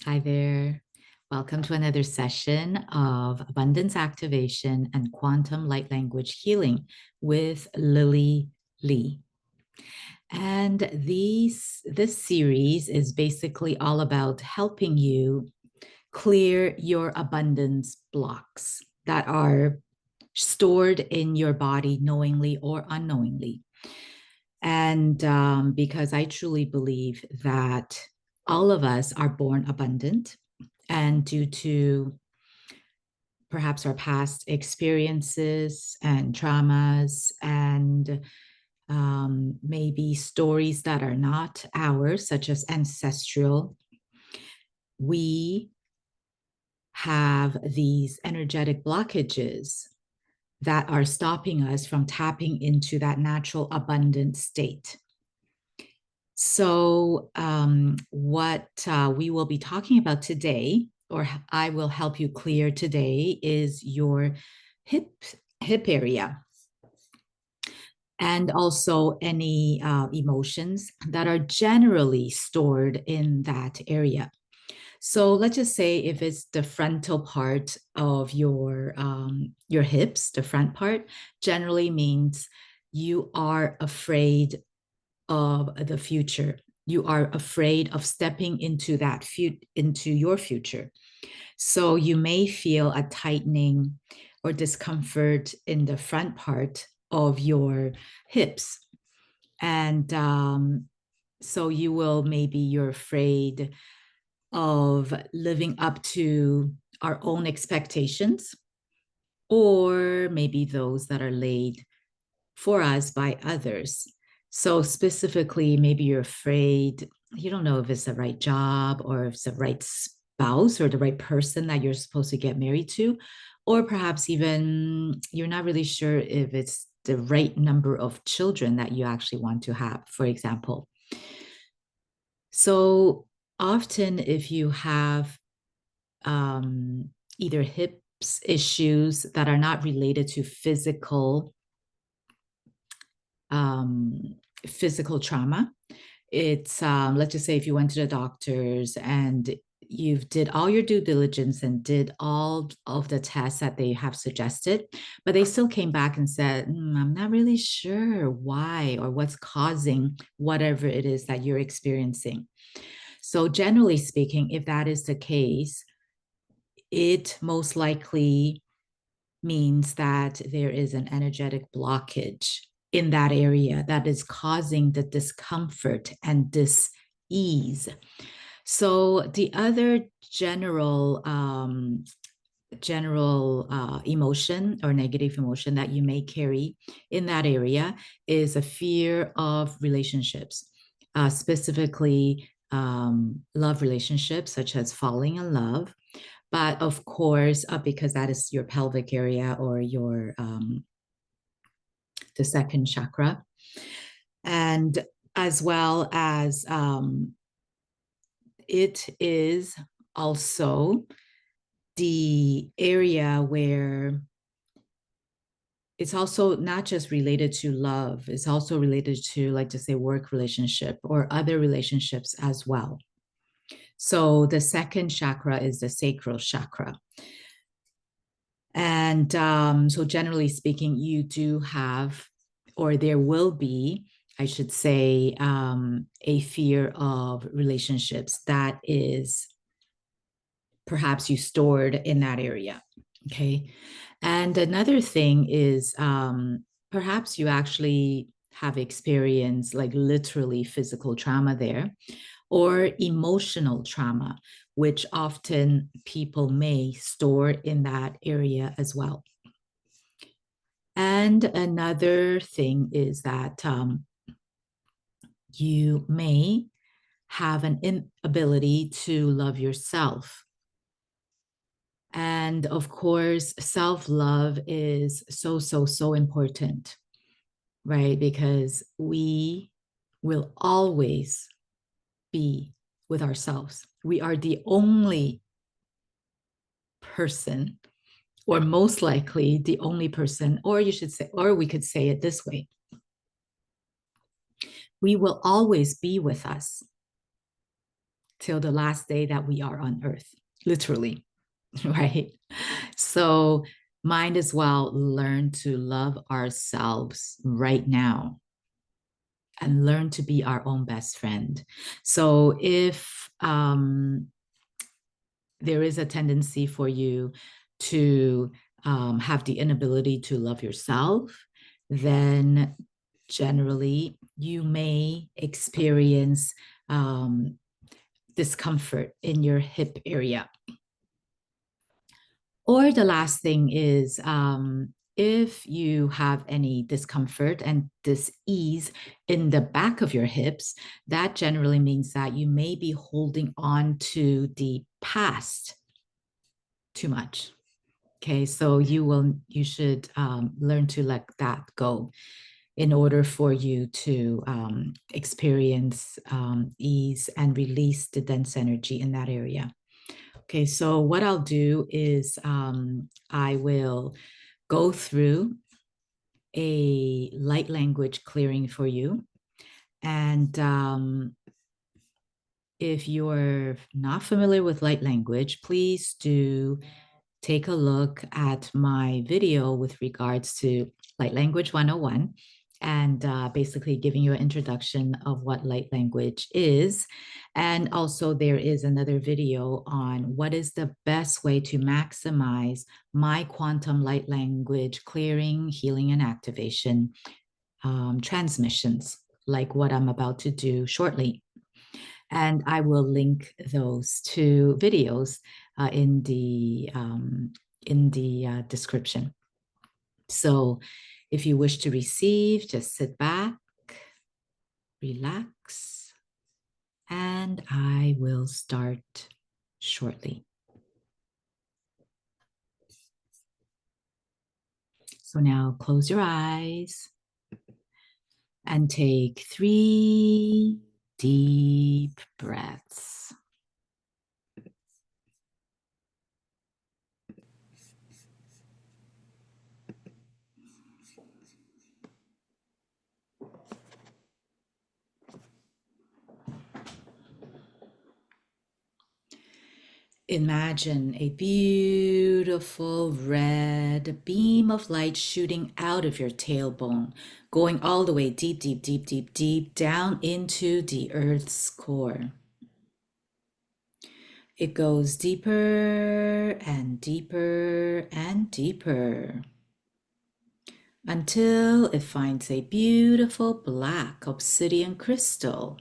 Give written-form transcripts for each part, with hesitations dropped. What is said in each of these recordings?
Hi there. Welcome to another session of Abundance Activation and Quantum Light Language Healing with Lily Lee. And this series is basically all about helping you clear your abundance blocks that are stored in your body knowingly or unknowingly. And because I truly believe that all of us are born abundant, and due to perhaps our past experiences and traumas and maybe stories that are not ours, such as ancestral, we have these energetic blockages that are stopping us from tapping into that natural abundant state. So, what we will be talking about today, or I will help you clear today, is your hip area, and also any emotions that are generally stored in that area. So let's just say if it's the frontal part of your hips, the front part generally means you are afraid of the future. You are afraid of stepping into into your future. So you may feel a tightening or discomfort in the front part of your hips. And so you're afraid of living up to our own expectations, or maybe those that are laid for us by others. So specifically, maybe you're afraid, you don't know if it's the right job or if it's the right spouse or the right person that you're supposed to get married to, or perhaps even you're not really sure if it's the right number of children that you actually want to have, for example. So often if you have either hips issues that are not related to physical trauma. It's let's just say if you went to the doctors and you've did all your due diligence and did all of the tests that they have suggested, but they still came back and said, I'm not really sure why or what's causing whatever it is that you're experiencing. So generally speaking, if that is the case, it most likely means that there is an energetic blockage in that area that is causing the discomfort and dis-ease. So the other general emotion or negative emotion that you may carry in that area is a fear of relationships, specifically love relationships, such as falling in love. But of course, because that is your pelvic area or your the second chakra, and as well as it is also the area where it's also not just related to love, it's also related to, like to say, work relationship or other relationships as well. So the second chakra is the sacral chakra. And so generally speaking, you do have, or there will be, I should say, a fear of relationships that is perhaps you stored in that area. Okay. And another thing is perhaps you actually have experienced like literally physical trauma there, or emotional trauma, which often people may store in that area as well. And another thing is that you may have an inability to love yourself. And of course, self-love is so important, right? Because we will always be with ourselves. We are the only person, or most likely the only person, or you should say, or we could say it this way. We will always be with us till the last day that we are on earth, literally, right? So might as well learn to love ourselves right now and learn to be our own best friend. So if there is a tendency for you to have the inability to love yourself, then generally you may experience discomfort in your hip area. Or the last thing is if you have any discomfort and dis-ease in the back of your hips, that generally means that you may be holding on to the past too much. Okay, so you should learn to let that go in order for you to experience ease and release the dense energy in that area. Okay, so what I'll do is I will go through a light language clearing for you. And if you're not familiar with light language, please do take a look at my video with regards to Light Language 101 and basically giving you an introduction of what light language is. And also there is another video on what is the best way to maximize my quantum light language clearing, healing, and activation transmissions, like what I'm about to do shortly. And I will link those two videos in the description. So if you wish to receive, just sit back, relax, and I will start shortly. So now close your eyes and take 3 deep breaths. Imagine a beautiful red beam of light shooting out of your tailbone, going all the way deep, deep, deep, deep, deep down into the Earth's core. It goes deeper and deeper and deeper until it finds a beautiful black obsidian crystal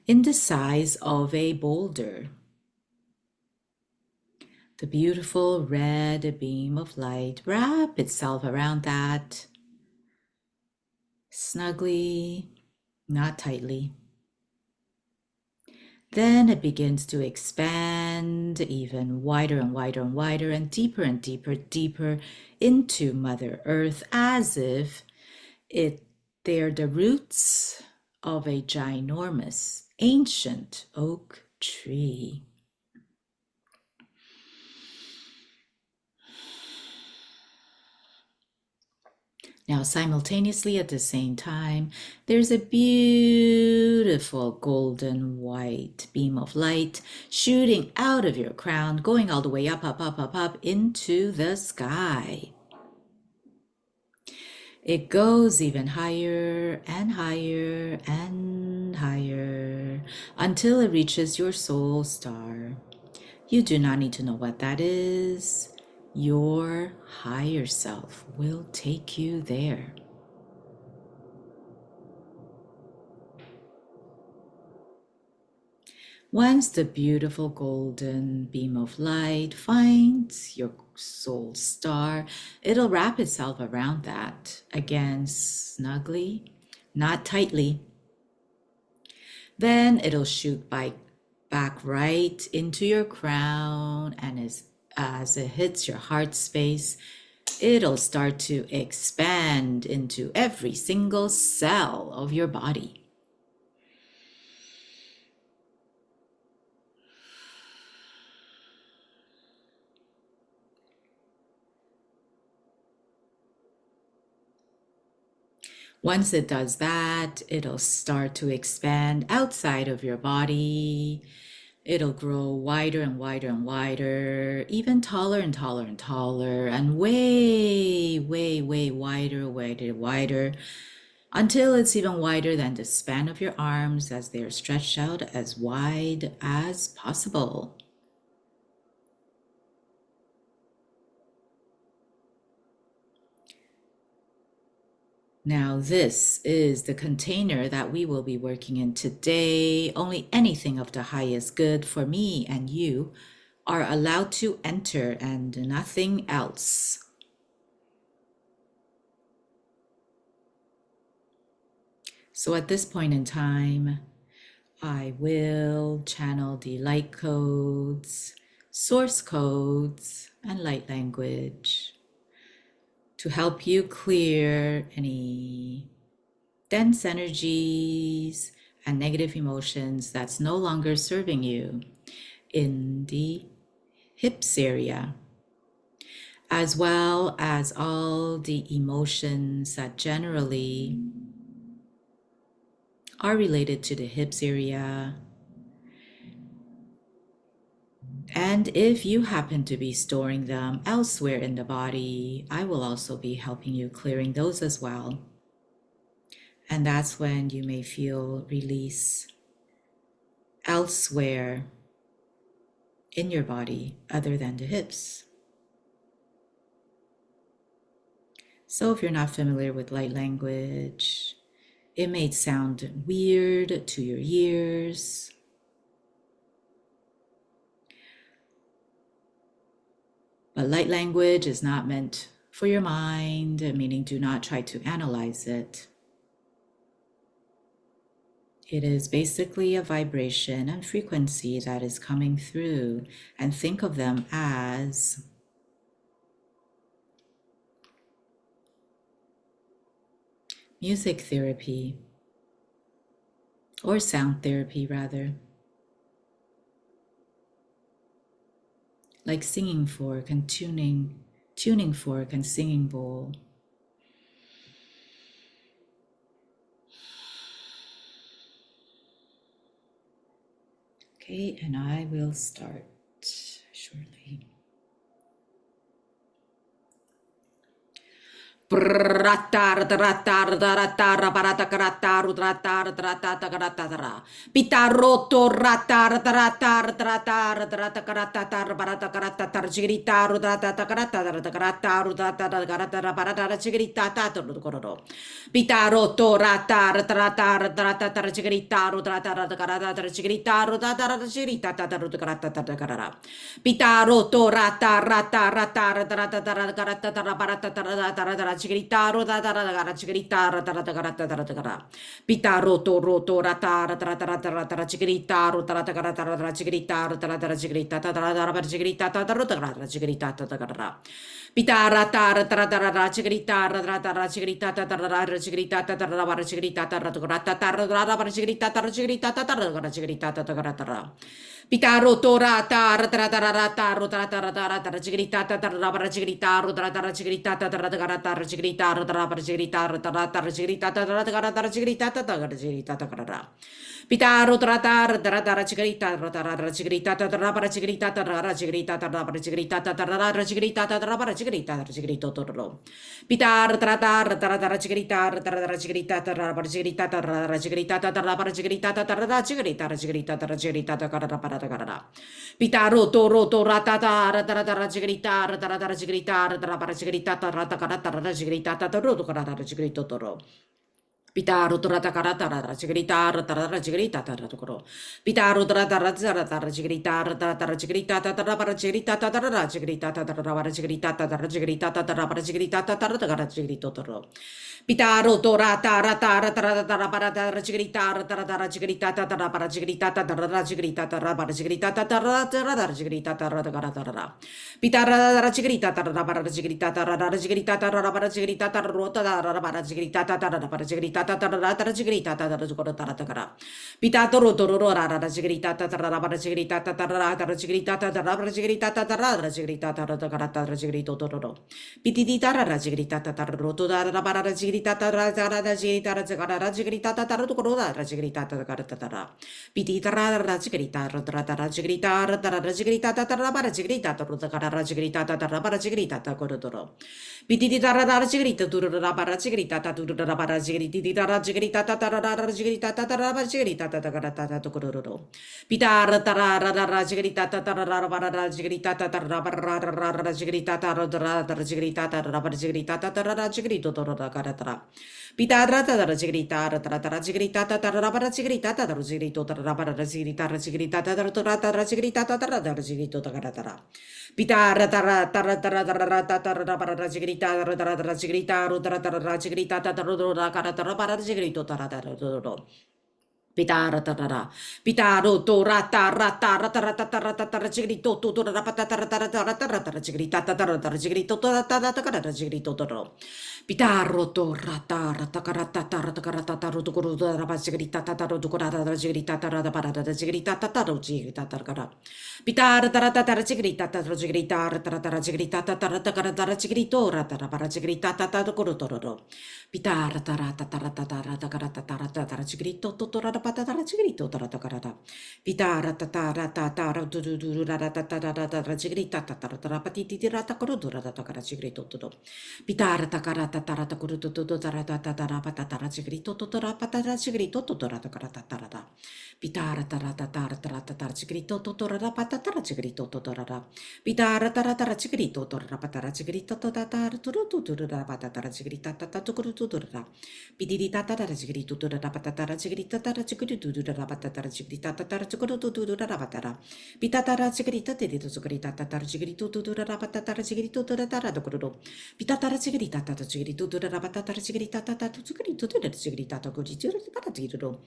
in the size of a boulder. The beautiful red beam of light wraps itself around that snugly, not tightly. Then it begins to expand even wider and wider and wider and deeper, deeper into Mother Earth, as if they're the roots of a ginormous ancient oak tree. Now, simultaneously at the same time, there's a beautiful golden white beam of light shooting out of your crown, going all the way up, up, up, up, up into the sky. It goes even higher and higher and higher until it reaches your soul star. You do not need to know what that is. Your higher self will take you there. Once the beautiful golden beam of light finds your soul star, it'll wrap itself around that, again snugly, not tightly. Then it'll shoot back right into your crown, and as it hits your heart space, it'll start to expand into every single cell of your body. Once it does that, it'll start to expand outside of your body, It'll grow wider and wider and wider, even taller and taller and taller, and way, way, way wider, wider, wider, until it's even wider than the span of your arms as they're stretched out as wide as possible. Now, this is the container that we will be working in today. Only anything of the highest good for me and you are allowed to enter and nothing else. So at this point in time, I will channel the light codes, source codes, and light language to help you clear any dense energies and negative emotions that's no longer serving you in the hips area, as well as all the emotions that generally are related to the hips area. And if you happen to be storing them elsewhere in the body, I will also be helping you clearing those as well. And that's when you may feel release elsewhere in your body other than the hips. So if you're not familiar with light language, it may sound weird to your ears. But light language is not meant for your mind, meaning do not try to analyze it. It is basically a vibration and frequency that is coming through, and think of them as music therapy, or sound therapy rather. Like singing fork and tuning fork and singing bowl. Okay, and I will start shortly. Pitarro Pitaro to rata rata rata rata rata rata rata chigritaro rata rata chigritaro rata rata rata Pitaro to roto rata rata rata rata chigritaro rata rata rata chigritaro rata chigrita rata chigrita rata chigrita rata Pitara tar tara chigrita rata chigrita rata chigrita rata chigrita rata rata chigrita rata chigrita rata Pitaro torata ratarata rotarata chigritata tarabara chigrita rotarata chigritata tarata chigrita rotarata chigrita rotarata chigritata tarata chigrita tarata Pitaro tratar tarata chigrita rotarata chigrita tarabara chigrita tarara chigrita tarabara chigrita tarara chigrita tarabara chigrita chigrito toro Pitar tratar tarata chigrita tarara chigrita tarabara chigrita tarara chigrita tarabara chigrita tarara chigrita chigrita Pitaro toro to ratata ratara chigrita ratara chigrita ratara chigrita ratara chigrita toro chigrito toro Pitaro torata carata chigrita ratara chigrita taracoro Pitaro trata ratara chigrita ratara chigrita tatara chigrita tatara chigrita tatara chigrita tatara chigrita tatara chigrita tatara chigrito toro Pitaro torata ratara para chigrita ratara chigrita tatara para chigrita tatara chigrita tatara chigrita tatara chigrita tatara Pitara chigrita tatara para chigrita tatara chigrita tatara para chigrita tarota para chigrita tatara para chigrita ta ta ra ta chigri ta ta ta ko ta ta kara pita to ro ra ra chigri ta ta ra ba chigri ta ta ra ta chigri ta ta ra ba chigri ta ta ra chigri ta ta ra ta kara ta chigri to ro piti di ta ra chigri ta ta ro to ra ba ra chigri ta ta ra chigri ta ra chigri ta ta ra to ko ra chigri ta ta kara ta ra piti ta ra chigri ta ra chigri ta ra chigri ta ta ra ba chigri ta ta ro ta kara chigri ta ta ra ba chigri ta ta ko ro piti di ta ra chigri ta tu ra ba chigri ta ta tu ra ba chigri di ra chigri ta ta ra chigri ta ta ra ba chigri ta ta kara ta ta to ko ro pita ra ta ra chigri ta ta ra ba ra chigri ta ta ra ba ra chigri ta ta ra chigri ta ta ra ba chigri ta ta ra chigri to ra kara ta pita ra ta ra chigri ta ra chigri ta ta ra ba chigri ta ta ra chigri to ra ba ra chigri ta ra chigri ta ta ra chigri ta ta ra chigri to kara ta pita ra ta ra ta ra ta ra ta ta ra ba ra chigri ta ra chigri ta ra chigri ta ta ra kara ta ra ba ra chigri to ra Pitara tarara, pitaro to rata rata rata rata rata rata chigrito to rata rata rata rata rata chigrita rata rata chigrito to rata rata rata chigrito to pitaro to rata rata rata rata rata rata to rata chigrita rata to rata chigrita rata parata chigrita rata chigrita rata pitara rata rata chigrita rata chigrita rata rata chigrita rata rata chigrito rata para chigrita rata to pitara rata rata rata rata chigrito to rata patata chigrito tarata carata pitara tatara tatara du rata tatara chigrita tatara patiti rata corudura tatara chigrito todo pitara takarata tarata coruto todo tarata tatara patata chigrito totara patata chigrito totorata carata tarata pitara tarata tarata chigrito totora patata chigrito totorara pitara tarata chigrito torra patara chigrito totara turura patata chigrita tata corudura pitiri tatara chigrito torra patata chigrita tara chigrito dura patata chigrita tata chigrito dura patara pitara chigrita dedito chigrita tata chigrito dura patata chigrito dura tara corudura pitara chigrita tata chigrito dura patata chigrita tata chigrito dura chigrita tata corudura patata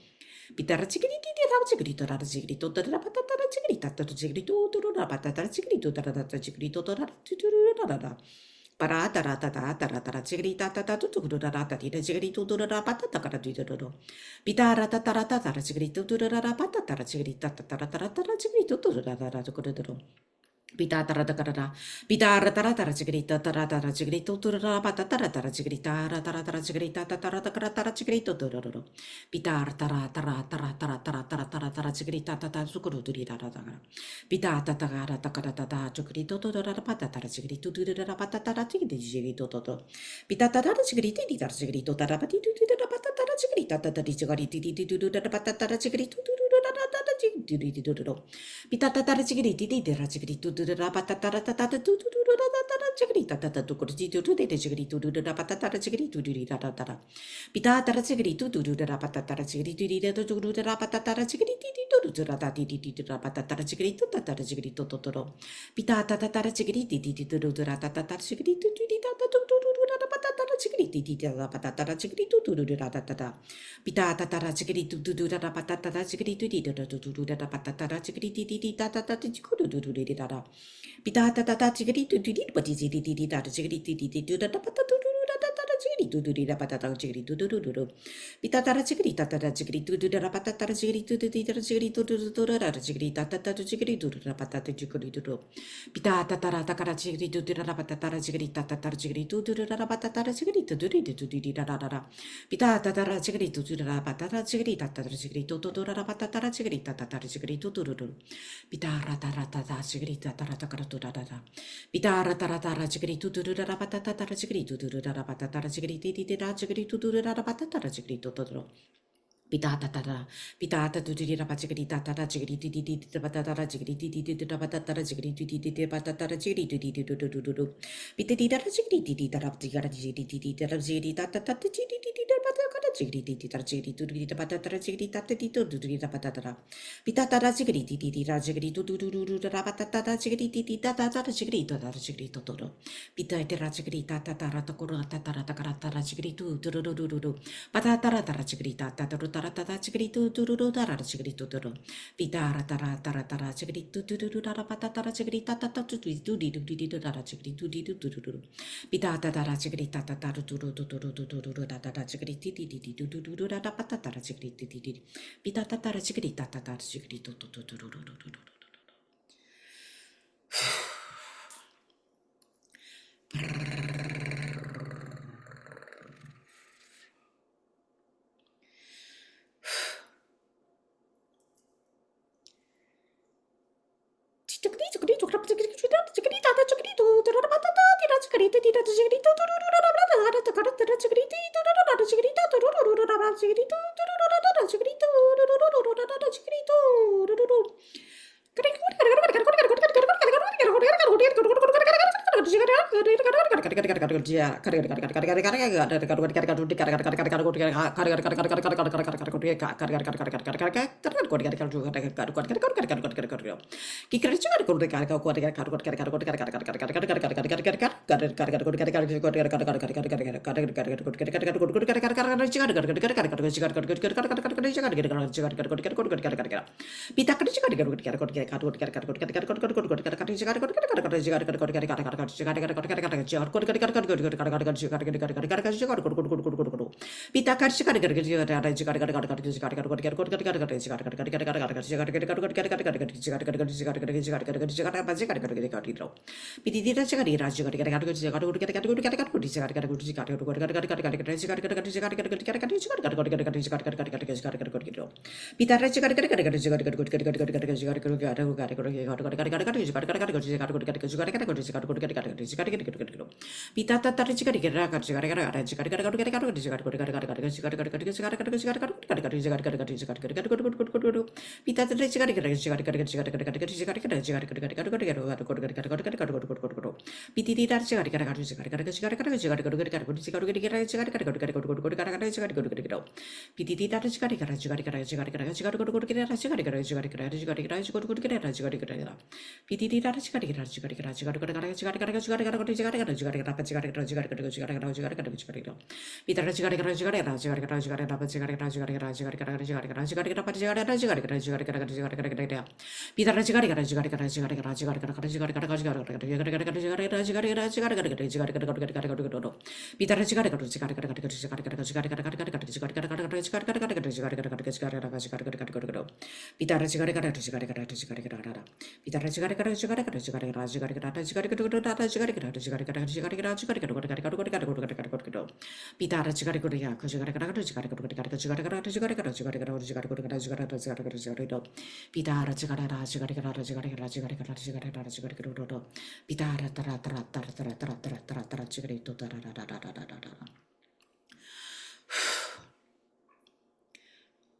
pitara chigriti di rao chigrito rara chigrito dura patata chigrita tata chigrito dura patata chigrito dura tata chigrito dura parata rata rata rata chigrita tata tutto dura rata di chigrito dura patata cara di dura pitara tata rata rata chigrito dura patata chigrita tata rata chigrito dura rata corudura Pita tara tara pita tara tara chigrita tara tara chigrito tura pata tara tara chigrita tara tara chigrita tara tara tara chigrito tura pita tara tara tara tara tara tara tara tara chigrita tara sukuru turi tara tara pita tara tara tara chigrito tura pata tara chigrito tura pata tara chigrito tura pita tara chigriti di tara chigrito tara pati tura pata tara chigrita tara chigriti tura pata tara chigrito tura pitata tara chigriti di tara chigrito tura patata tata tu chigrita tata tu cortito tu de chigrito tura patata chigrito tura tata pitata chigrito tura patata chigrito tura patata chigrito tura tati tura patata chigrito tata chigrito totoro pitata tata chigriti tura tata chigrito tura patata chigriti tura patata chigrito tura tata pitata tara chigrito tura patata chigrito tura patata chigriti tata chigrito pitata tata chigrito pati chigriti tata chigriti tura patata tura patata chigrito pitata chigrita tata chigrito tura patata chigrito tura chigrita tata chigrito tura patata chigrito pitata tara takara chigrito tura patata chigrita tata chigrito tura patata chigrito tura pitata tara chigrito tura patata chigrita tata chigrito tura patata chigrita tata chigrito tura pitara tara tata chigrita tara takara tura pitara tara tara chigrito tura patata tara chigrito tura patata chigrito tura chigrito tura patata chigrito tura pitata tara pitata tu tira pachigrita tara chigriti di patata chigriti di patata chigriti di patata chigriti di pitati tara chigriti di tara tigara chigriti di tara chigriti tata chigriti di patata chigriti di tara chigriti di patata chigriti tata di patata pitata tara chigriti di tara chigriti tara patata chigriti di tata chigriti tara chigriti toro pitata tara chigriti tata tara tara chigriti patata tara chigriti tata tara chigrito tururu tara chigrito turu pitara tara tara tara chigrito tururu tara patata chigrita tata tu tara chigrito tururu pitata tara chigrita tata tururu tara chigrito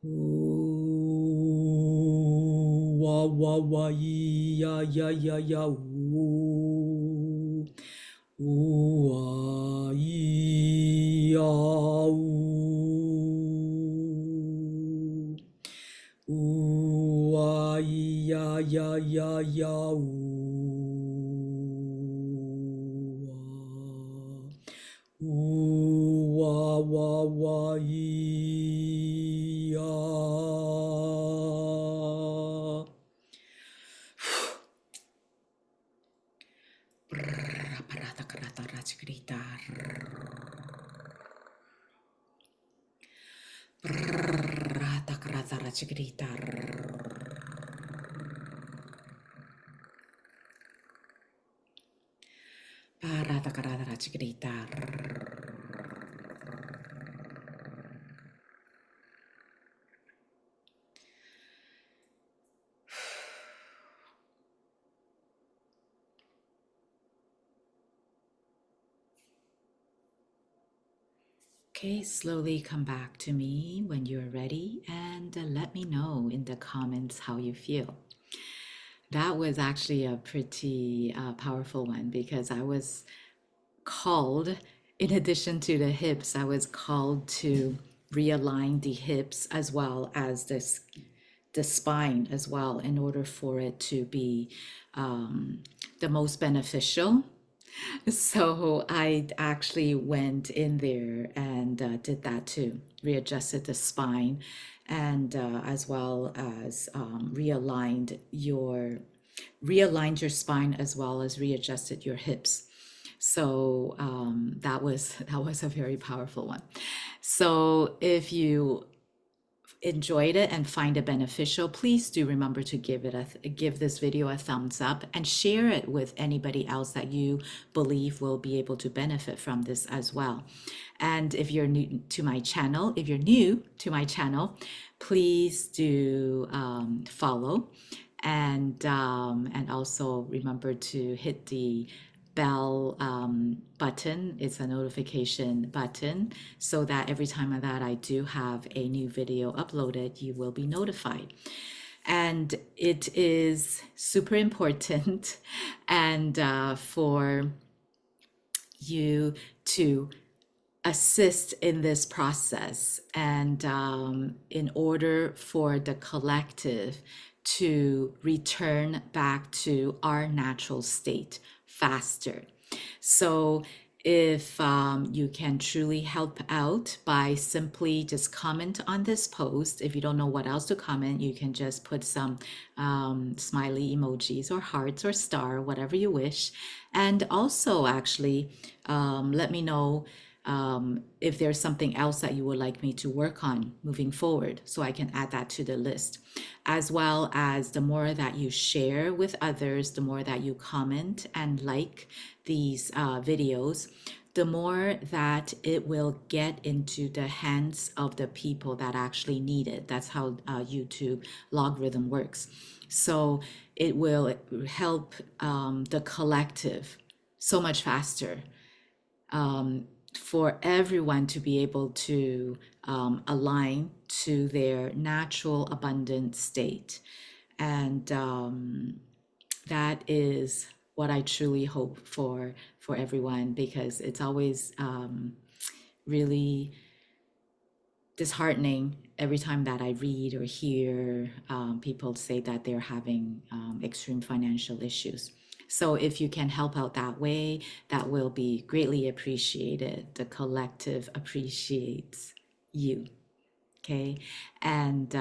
Wa wa wa ya ya ya ya ooh. Ooh ah ya ooh. Ooh ah ya ya ya ya ooh. Ooh wa wa wa ya. Parata karata rachgrita. Parata karata rachgrita. Parata karata rachgrita. Okay, slowly come back to me when you're ready and let me know in the comments how you feel. That was actually a pretty powerful one because I was called, in addition to the hips, I was called to realign the hips as well as the spine as well in order for it to be the most beneficial. So I actually went in there and did that too, readjusted the spine and as well as realigned your spine as well as readjusted your hips. So that was a very powerful one. So if you enjoyed it and find it beneficial, please do remember to give this video a thumbs up and share it with anybody else that you believe will be able to benefit from this as well. And if you're new to my channel, please do follow, and also remember to hit the bell button. It's a notification button, so that every time that I do have a new video uploaded, you will be notified. And it is super important and for you to assist in this process, and in order for the collective to return back to our natural state faster. So if you can truly help out by simply just comment on this post. If you don't know what else to comment, you can just put some smiley emojis or hearts or star, whatever you wish. And also actually let me know if there's something else that you would like me to work on moving forward, so I can add that to the list. As well as, the more that you share with others, the more that you comment and like these videos, the more that it will get into the hands of the people that actually need it. That's how YouTube logarithm works. So it will help the collective so much faster, for everyone to be able to align to their natural abundant state. And that is what I truly hope for everyone, because it's always really disheartening every time that I read or hear people say that they're having extreme financial issues. So if you can help out that way, that will be greatly appreciated. The collective appreciates you. Okay. And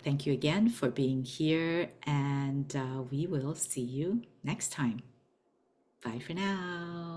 thank you again for being here. And we will see you next time. Bye for now.